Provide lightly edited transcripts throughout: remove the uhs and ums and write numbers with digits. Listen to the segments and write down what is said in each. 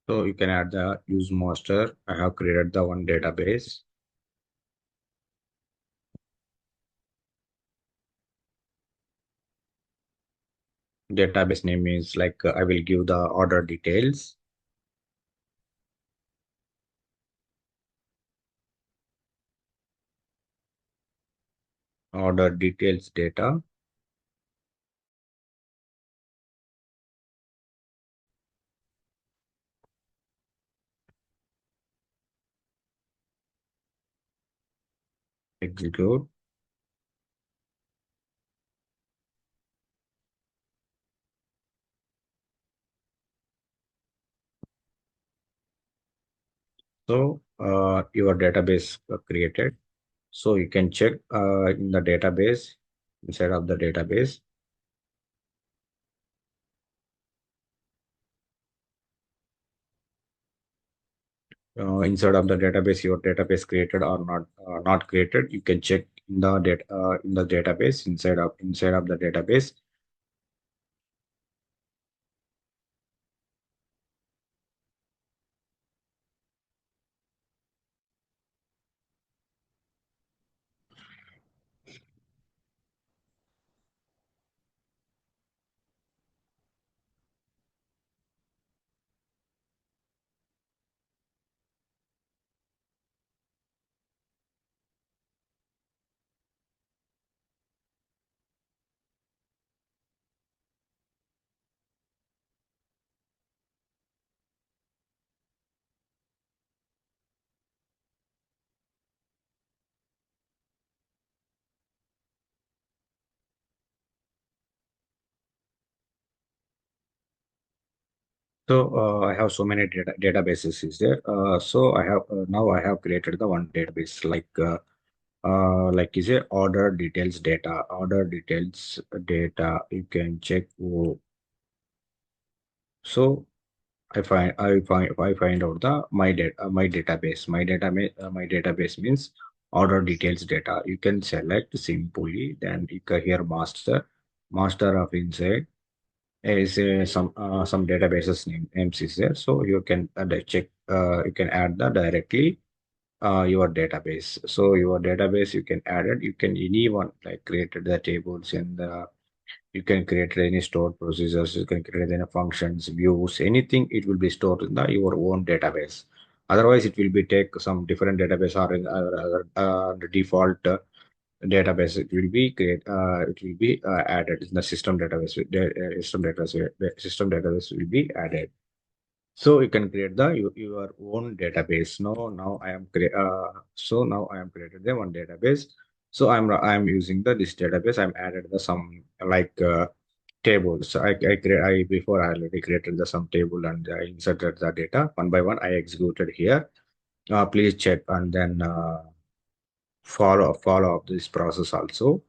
So you can add the use master. I have created the one database. Database name is like I will give the order details. Order details data. Execute. So your database created. So you can check in the database, inside of the database. Inside of the database, your database created or not created. You can check in the data in the database inside of the database. So I have so many databases is there. So I have now I have created the one database like is a order details data. Order details data. You can check. So I find out the my database. My database means order details data. You can select simply. Then you can here master of inside is some databases names is there, so you can check you can add the directly your database. So your database you can add it, you can anyone like created the tables and you can create any stored procedures, you can create any functions, views, anything, it will be stored in your own database. Otherwise it will be take some different database or in the default database, it will be added in the system database. System database will be added. So you can create your own database. Now I am so now I am created the one database. So I'm using this database. I'm added the some like tables. So I before I already created the some table and I inserted the data one by one. I executed here. Please check and then follow up this process also.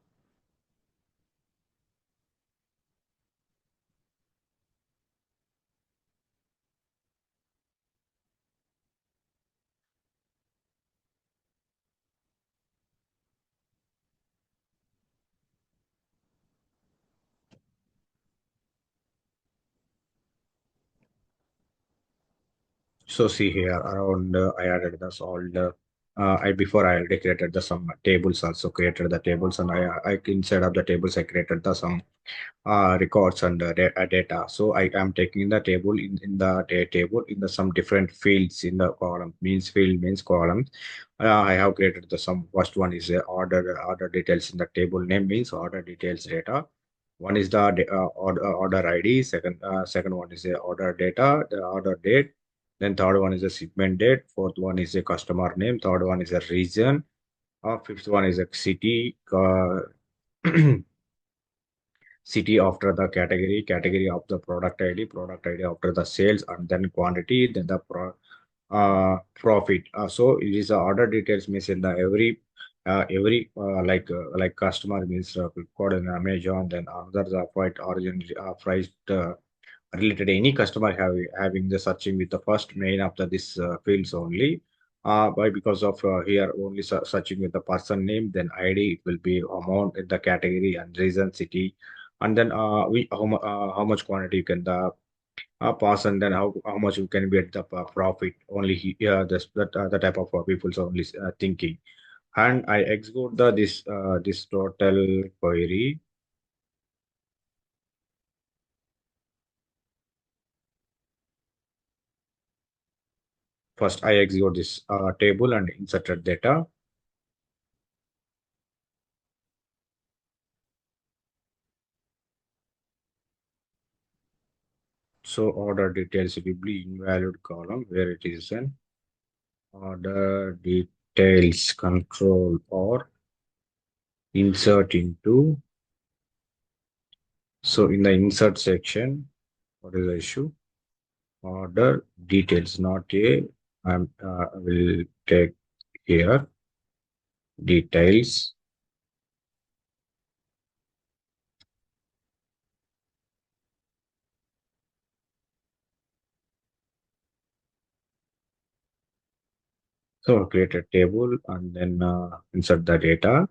So see here around I added this all the I before I already created the some tables, also created the tables, and I inside of the tables I created the some records and data. So I am taking the table in the table in the some different fields in the column, means field means column. I have created the some first one is a order details in the table name means order details data. One is the order ID. Second one is the order data, the order date. Then third one is a shipment date. Fourth one is a customer name. Third one is a region. Fifth one is a city. City after the category of the product ID after the sales, and then quantity, then the profit. So it is the order details means in the every like customer means code in Amazon, then another the quite origin price related any customer having the searching with the first main after this fields only. By because of here only searching with the person name, then ID, it will be amount in the category and region, city, and then how much quantity you can the pass, and then how much you can get the profit. Only the type of people's only thinking. And I execute this total query. First, I execute this table and inserted data. So order details will be invalid column where it is an order details control or insert into. So in the insert section, what is the issue? Order details, not a. I will take here details. So create a table and then insert the data.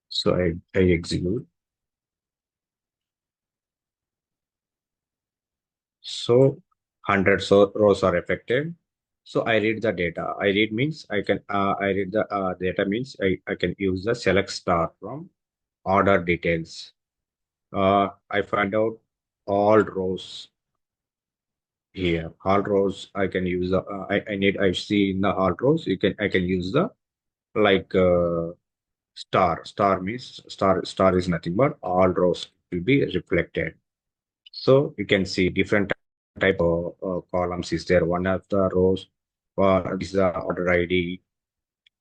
So I execute. So 100 rows are affected. So I read the data. I read means I read the data means I can use the select star from order details. I find out all rows here. All rows I can use the I see in the all rows I can use the like star means star is nothing but all rows will be reflected. So you can see different type of columns is there. One of the rows is the order ID,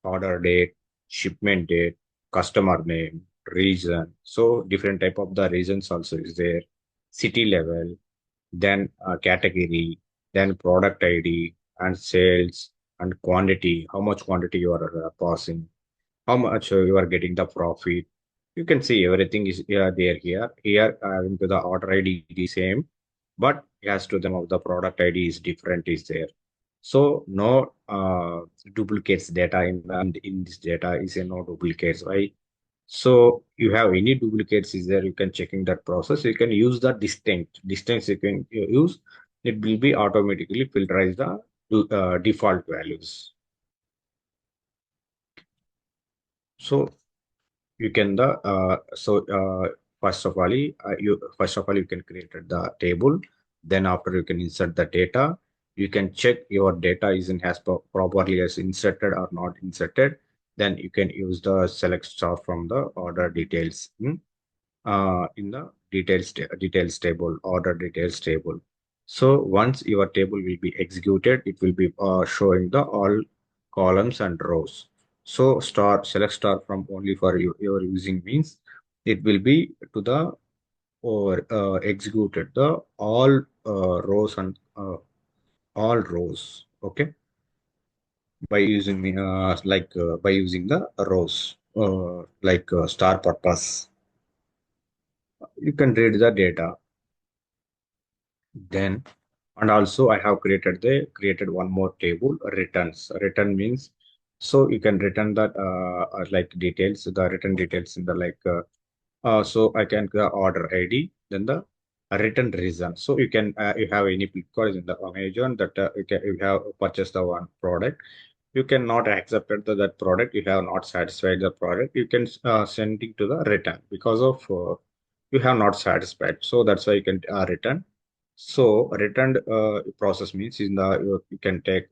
order date, shipment date, customer name, region. So different type of the regions also is there. City level, then category, then product ID and sales and quantity. How much quantity you are passing, how much you are getting the profit. You can see everything is there here. Here, into the order ID is same, but as to them of the product ID is different is there. So no duplicates data in this data is a no duplicates, right? So you have any duplicates is there, you can checking that process. You can use the distance you can use. It will be automatically filterize the default values. So you can the first of all you can create the table, then after you can insert the data. You can check your data is in has properly as inserted or not inserted. Then you can use the select star from the order details in the details table, order details table. So once your table will be executed, it will be showing the all columns and rows. So select star from only for your using means it will be to the or executed the rows and all rows. Okay, by using by using the rows star purpose. You can read the data. Then, and also I have created one more table, returns. Return means, so you can return that like details, the return details in the so I can order ID, then the return reason. So you can you have any because in the Amazon that you have purchased the one product, you cannot accept that product, you have not satisfied the product, you can send it to the return because of you have not satisfied. So that's why you can return. So returned process means in the you can take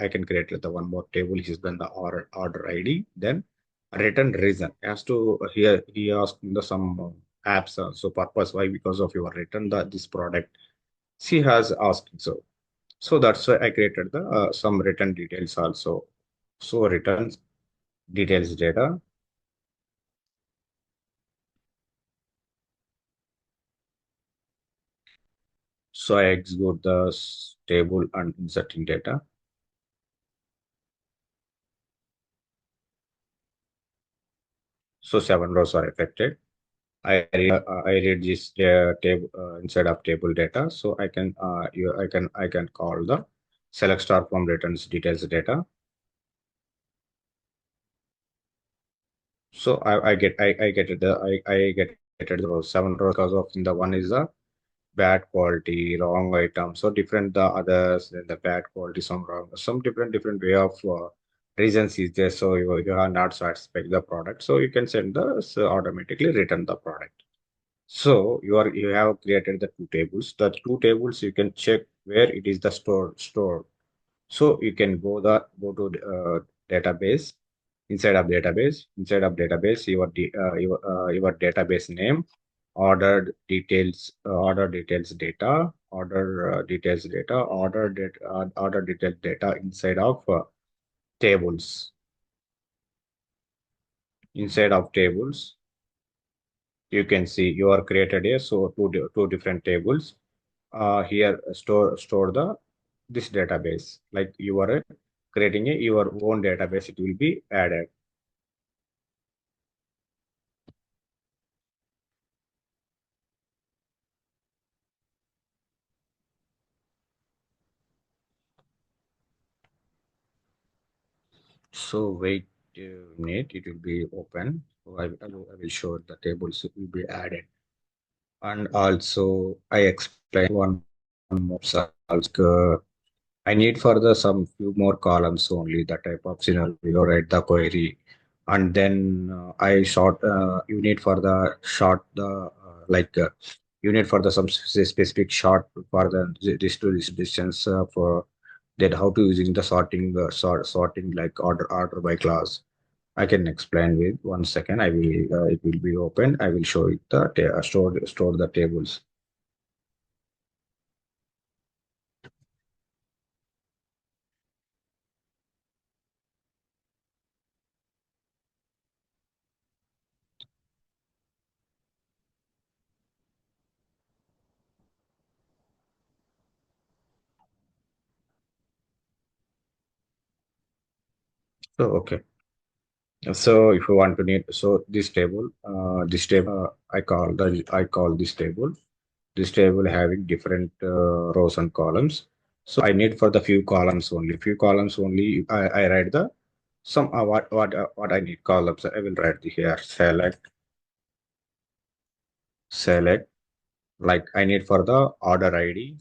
I can create the one more table which is then the order ID, then return reason has to here he asked in the some apps so purpose why because of your return this product she has asked. So that's why I created the some return details also. So returns details data. So I execute the table and inserting data. So 7 rows are affected. I read this table inside of table data, so I can call the select star from returns details data. So I get it. I get it. The rows, 7 rows because of in the one is the bad quality, wrong item. So different the others, then the bad quality, some wrong, some different way of reasons is there. So you are not satisfied the product. So you can send the so automatically return the product. So you have created the two tables. The two tables you can check where it is the store. So you can go to database. Inside of database your database name, order details data, order details data inside of tables. Inside of tables, you can see you are created here. So two different tables. Here store the this database. Like you are creating your own database. It will be added. So wait a minute, it will be open. So I will show the tables will be added. And also I explain one more I need for the some few more columns only, the type of scenario, write the query. And then I short you need for the short the you need for the some specific short for the this to this distance for that how to using the sorting like order by class. I can explain with 1 second. I will it will be open. I will show it the store the tables. So okay. So if you want to need so this table I call this table. This table having different rows and columns. So I need for the few columns only. Few columns only. I write the some what I need columns. I will write the here select like I need for the order ID,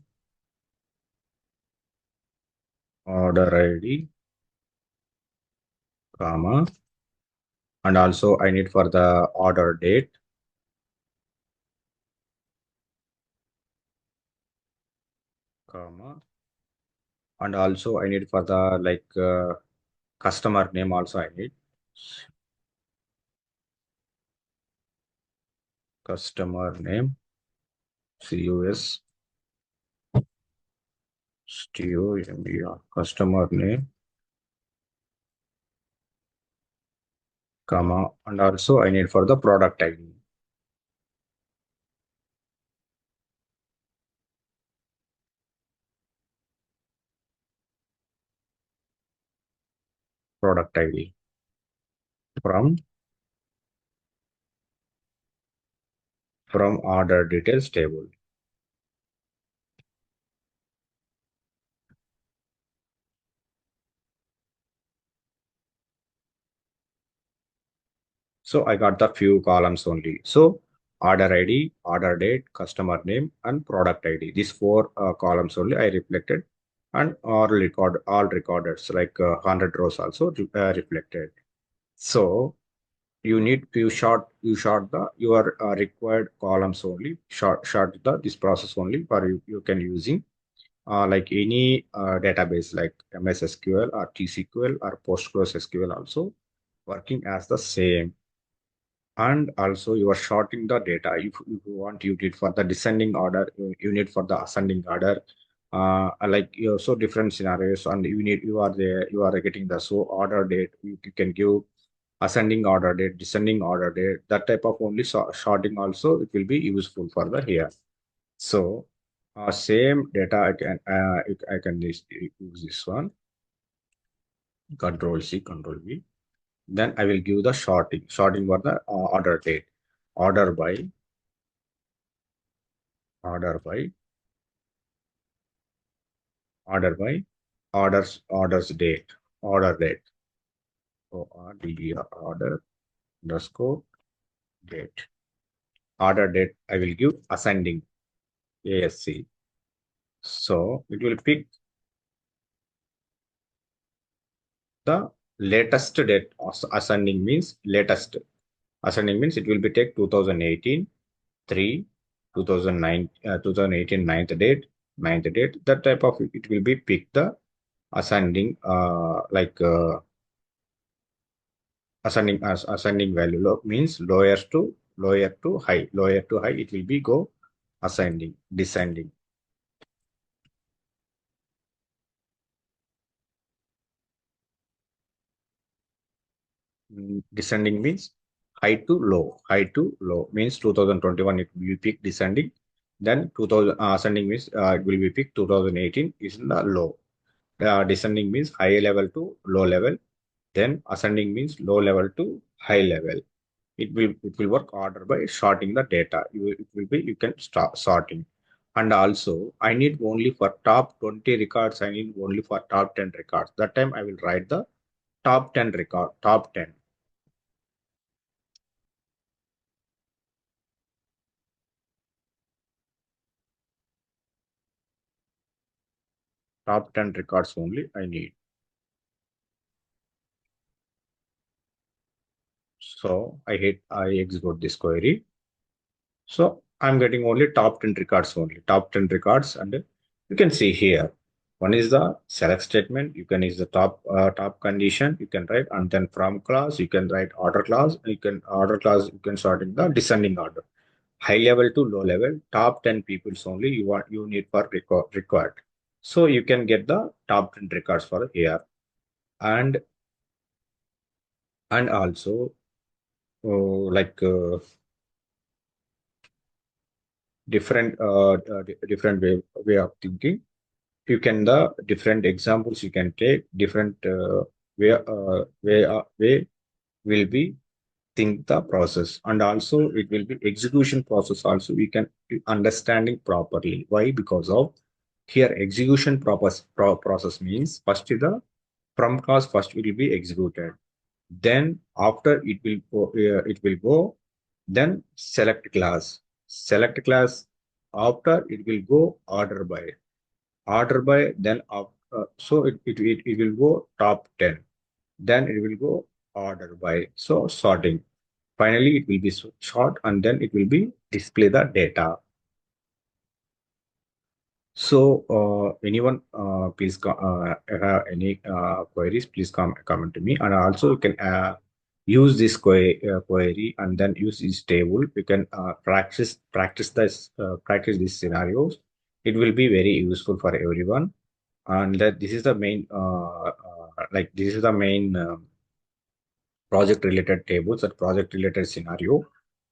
comma, and also I need for the order date, comma, and also I need for the customer name also I need customer name CUS customer name, comma, and also I need for the product ID from order details table. So I got the few columns only. So order ID, order date, customer name, and product ID. These four columns only I reflected, and all recorded. So like 100 rows also reflected. So you need you short the your required columns only. Short the this process only for you can using like any database like MS SQL or TSQL or PostgreSQL also working as the same. And also you are sorting the data. If you want you did for the descending order, you need for the ascending order. Like you so different scenarios, and you are there you are getting the so order date. You can give ascending order date, descending order date. That type of only sorting also it will be useful for the here. So same data I can use this one. Control C, Control V. Then I will give the sorting for the order date, order by order by order by orders date order date. So order underscore date. Order date, I will give ascending ASC. So it will pick the latest date. Ascending means latest. Ascending means it will be take 2018, 3, 2009, 2018 ninth date. That type of it will be pick the ascending ascending value means lower to high it will be go ascending descending. Descending means high to low means 2021 it will be peak descending, then 2000 ascending means it will be peak 2018 is in the low. Descending means high level to low level, then ascending means low level to high level. It will work order by sorting the data. It will be you can start sorting. And also I need only for top 20 records, I need only for top 10 records. That time I will write the top 10 record, top 10 records only I need. So I execute this query. So I'm getting only top 10 records only, top 10 records. And you can see here, one is the select statement. You can use the top condition. You can write, and then from class, you can write order class. You can sort in the descending order. High level to low level, top 10 peoples only you need for required. So you can get the top 10 records for here. And also like different way of thinking. You can the different examples you can take different way will be think the process, and also it will be execution process also we can understanding properly. Why? Because of here execution process means first is the from class first will be executed, then after it will go, then select class after it will go order by, then so it will go top 10, then it will go order by, so sorting. Finally it will be sort, and then it will be display the data. So anyone please have any queries, please comment to me. And also you can use this query and then use this table. You can practice these scenarios. It will be very useful for everyone. And that this is the main this is the main project related tables or project related scenario.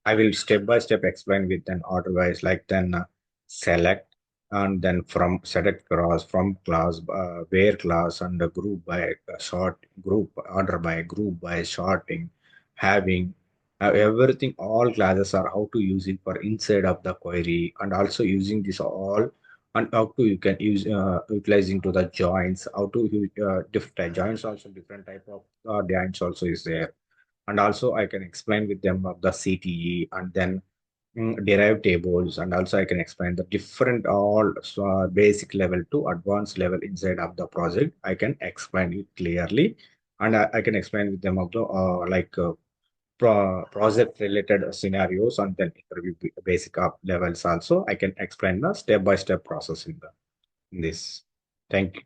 I will step by step explain with an order wise, like then select, and then from select class, from class, where class, and the group by sort, group order by group by sorting, having everything. All classes are how to use it for inside of the query, and also using this all, and how to you can use utilizing to the joins, how to use different joins also, different type of joins also is there. And also I can explain with them of the CTE, and then derived tables, and also I can explain the different all basic level to advanced level inside of the project. I can explain it clearly, and I can explain with them of the project related scenarios, and then interview basic up levels also. I can explain the step by step process in this. Thank you.